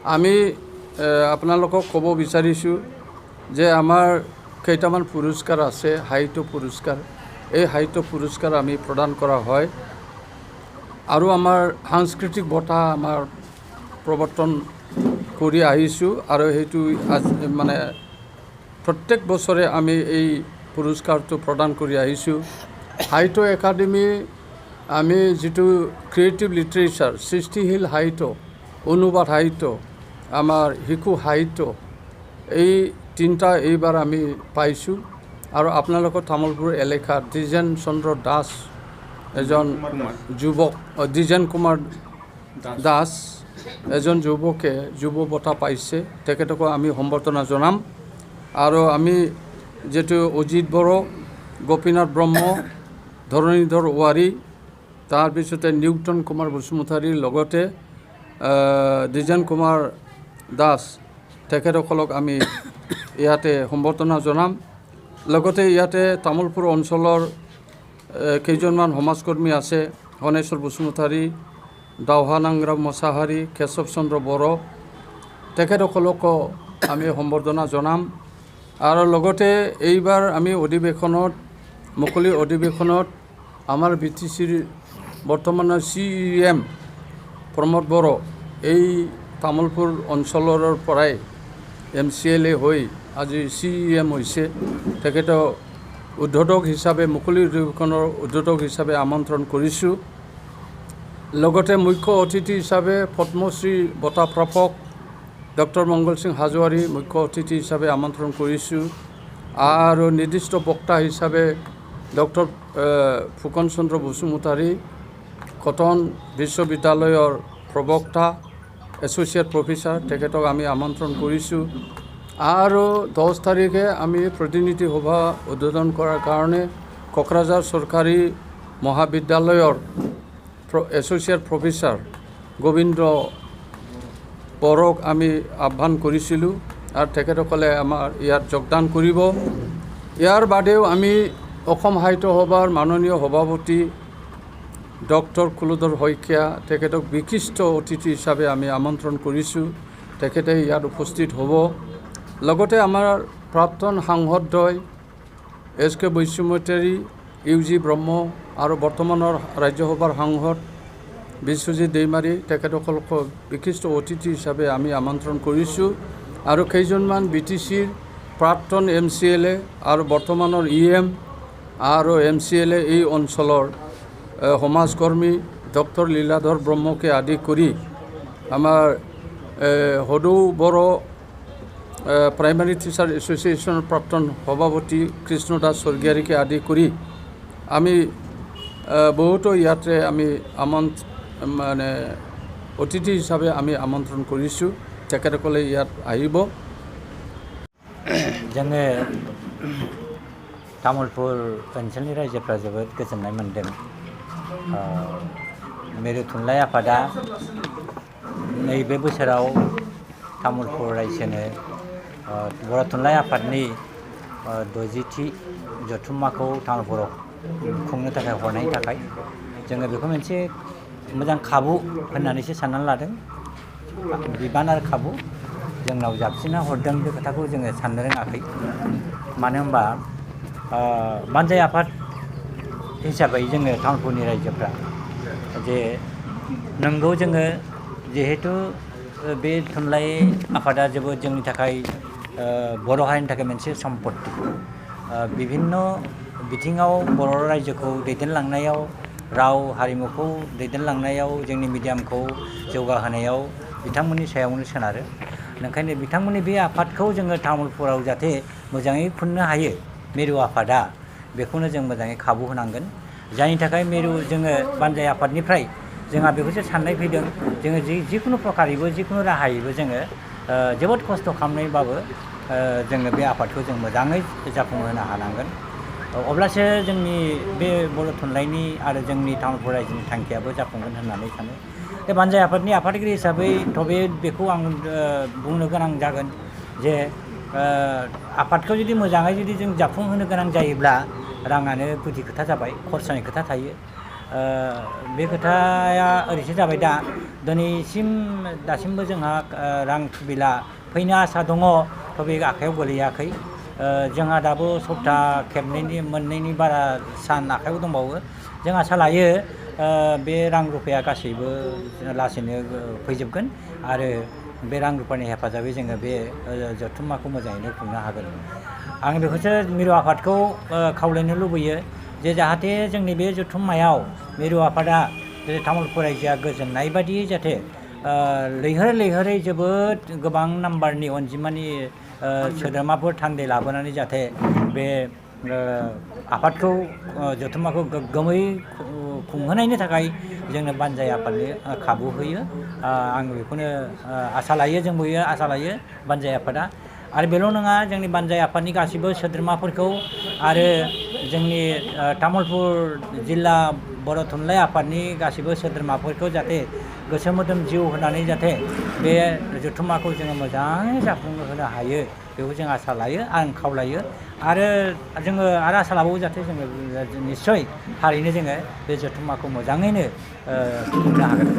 আমি আপোনালোকক ক'ব বিচাৰিছোঁ যে আমাৰ কেইটামান পুৰস্কাৰ আছে, সাহিত্য পুৰস্কাৰ। এই সাহিত্য পুৰস্কাৰ আমি প্ৰদান কৰা হয় আৰু আমাৰ সাংস্কৃতিক বঁটা আমাৰ প্ৰৱৰ্তন কৰি আহিছোঁ আৰু সেইটো মানে প্ৰত্যেক বছৰে আমি এই পুৰস্কাৰটো প্ৰদান কৰি আহিছোঁ। সাহিত্য একাডেমি আমি যিটো ক্ৰিয়েটিভ লিটাৰেচাৰ, সৃষ্টিশীল সাহিত্য, অনুবাদ সাহিত্য, আমাৰ শিশু সাহিত্য, এই তিনিটা এইবাৰ আমি পাইছোঁ। আৰু আপোনালোকৰ তামোলপুৰ এলেকাত দ্বিজেন চন্দ্ৰ দাস এজন যুৱক, দ্বিজেন কুমাৰ দাস এজন যুৱকে যুৱ বঁটা পাইছে, তেখেতকো আমি সম্বৰ্ধনা জনাম। আৰু আমি যিটো অজিত বড়ো, গোপীনাথ ব্ৰহ্ম, ধৰণীধৰ ৱাৰী, তাৰপিছতে নিউটন কুমাৰ বসুমতাৰীৰ লগতে দ্বিজেন কুমাৰ দাস, তেখেতসকলক আমি ইয়াতে সম্বৰ্ধনা জনাম। লগতে ইয়াতে তামোলপুৰ অঞ্চলৰ কেইজনমান সমাজকৰ্মী আছে, গণেশ্বৰ বসুমতাৰী, দাওহা নাংৰাম মছাহাৰী, কেশৱ চন্দ্ৰ বড়ো, তেখেতসকলকো আমি সম্বৰ্ধনা জনাম। আৰু লগতে এইবাৰ আমি অধিৱেশনত, মুকলি অধিৱেশনত আমাৰ BTCৰ বৰ্তমানৰ CEM প্ৰমোদ বড়ো এই তামোলপুৰ অঞ্চলৰ পৰাই MCLA হৈ আজি CEM হৈছে। তেখেতক উদ্বোধক হিচাপে, মুকলি অধিৱেশনৰ উদ্বোধক হিচাপে আমন্ত্ৰণ কৰিছোঁ। লগতে মুখ্য অতিথি হিচাপে পদ্মশ্ৰী বঁটা প্ৰাপক ডক্টৰ মংগল সিং হাজোৱাৰী মুখ্য অতিথি হিচাপে আমন্ত্ৰণ কৰিছোঁ। আৰু নিৰ্দিষ্ট বক্তা হিচাপে ডক্টৰ ফুকন চন্দ্ৰ বসুমতাৰী, কটন বিশ্ববিদ্যালয়ৰ প্ৰবক্তা, এছ'চিয়েট প্ৰফেচাৰ, তেখেতক আমি আমন্ত্ৰণ কৰিছোঁ। আৰু 10 তাৰিখে আমি প্ৰতিনিধি সভা উদ্বোধন কৰাৰ কাৰণে কোকৰাঝাৰ চৰকাৰী মহাবিদ্যালয়ৰ এছ'চিয়েট প্ৰফেচাৰ গোবিন্দ বড়োক আমি আহ্বান কৰিছিলোঁ আৰু তেখেতসকলে আমাৰ ইয়াত যোগদান কৰিব। ইয়াৰ বাদেও আমি অসম সাহিত্য সভাৰ মাননীয় সভাপতি ডক্টৰ কুলধৰ শইকীয়া, তেখেতক বিশিষ্ট অতিথি হিচাপে আমি আমন্ত্ৰণ কৰিছোঁ, তেখেতে ইয়াত উপস্থিত হ'ব। লগতে আমাৰ প্ৰাক্তন সাংসদদ্বয় SK বৈশ্যমতাৰী, UG ব্ৰহ্ম আৰু বৰ্তমানৰ ৰাজ্যসভাৰ সাংসদ বিশ্বজিৎ দৈমাৰী, তেখেতসকলক বিশিষ্ট অতিথি হিচাপে আমি আমন্ত্ৰণ কৰিছোঁ। আৰু কেইজনমান BTCৰ প্ৰাক্তন MCLA আৰু বৰ্তমানৰ EM আৰু MCLA এই অঞ্চলৰ সমাজকৰ্মী ডক্টৰ লীলাধৰ ব্ৰহ্মকে আদি কৰি আমাৰ সদৌ বড়ো প্ৰাইমাৰী টিচাৰ এছ'চিয়েশ্যনৰ প্ৰাক্তন সভাপতি কৃষ্ণ দাস স্বৰ্গীয়াৰীকে আদি কৰি আমি বহুতো ইয়াতে আমি মানে অতিথি হিচাপে আমি আমন্ত্ৰণ কৰিছোঁ, তেখেতসকলে ইয়াত আহিব। जोङो तामुलपुर ओनसोलनि रायजोफ्रा जोबोद गोजोननाय मोन्दों। मिरु थुनलाइ आफादा नैबे बोसोराव तामुलपुर रायजोनो बर' थुनलाइ आफादनि 60थि जथुम्माखौ तामुलपुराव खुंनो थाखाय हरनायनि थाखाय जोङो बेखौ मोनसे मोजां खाबु होननानैसो साननानै लादों। बिबान आरो खाबु जोंनाव जाबसिनना हरदों, बे खोथाखौ जोङो साननो रोङाखै। मानो होनबा बानजाय आफाद हिसाबै जोङो तामुलपुरनि रायजोफ्रा जे नंगौ जोङो जिहेतु बे थुनलाइ आफादा जोबोद जोंनि थाखाय बर' हारिनि थाखाय मोनसे सम्पत्ति। बिभिन्न बिथिङाव बर' रायजोखौ दैदेनलांनायाव, राव हारिमुखौ दैदेनलांनायाव, जोंनि मिडियामखौ जौगाहोनायाव बिथांमोननि सायावनो सोनारो। ओंखायनो बिथांमोननि बे आफादखौ जोङो तामुलपुराव जाहाथे मोजाङै खुंनो हायो, मिरु आफादा बेखौनो जों मोजाङै खाबु होनांगोन। जायनि थाखाय मिरु जोङो बानजाय आफादनिफ्राय जोंहा बेखौसो साननाय फैदों, जोङो जिखुनु प्रकारैबो जिखुनु राहायैबो जोङो जोबोद खस्थ' खालामनायबाबो जोङो बे आफादखौ जों मोजाङै जाफुंहोनो हानांगोन। अब्लासो जोंनि बे बर' थुनलाइनि आरो जोंनि तामुलपुर रायजोनि थांखियाबो जाफुंगोन होननानै सानो। बे बानजाय आफादनि आफादगिरि हिसाबै बेखौ आं बुंनो गोनां जागोन जे आफादखौ जुदि मोजाङै जुदि जों जाफुंहोनो गोनां जायोब्ला राङानो गुदि खोथा जाबाय, खरसानि खोथा थायो। बे खोथाया ओरैसो जाबाय दा दासिमबो जोंहा रां थुबिला फैनो आसा दङ थ' बे आखायाव गोलैयाखै जोंहा दाबो सप्ता मोननैनि बारा सान आखायाव दंबावो जों आसा लायो बे रां रुफाया गासैबो लासैनो फैजोबगोन आरो बे रां रुफानि हेफाजाबै जोङो बे जथुम्माखौ मोजाङैनो खुंनो हागोन आं बेखौसो मिरु आफादखौ खावलायनो लुबैयो जे जाहाथे जोंनि बे जथुम्मायाव मिरु आफादा तामुलपुर रायजोआ गोजोननाय बायदियै जाहाथे लैहोरै जोबोद गोबां नाम्बारनि अनजिमानि सोद्रोमाफोर थान्दै लाबोनानै जाहाथे बे आफादखौ जथुम्माखौ गोग्गोमै खुंहोनायनि थाखाय जोंनो बानजाय आफादनि खाबु होयो आं बेखौनो आसा लायो जोंबो आसा लायो बानजाय आफादा आरो बेल' नङा जोंनि बानजाय आफादनि गासिबो सोद्रोमाफोरखौ आरो जोंनि तामुलपुर जिल्ला बर' थुनलाइ आफादनि गासिबो सोद्रोमाफोरखौ जाहाथे गोसो मोदोम जिउ होनानै जाहाथे बे जथुम्माखौ जोङो मोजाङै जाफुंहोनो हायो बेखौ जों आसा लायो आं खावलायो आरो जोङो आरो आसा लाबावो जाहाथे जोङो निस्सय थारैनो जोङो बे जथुम्माखौ मोजाङैनो खुंनो हागोन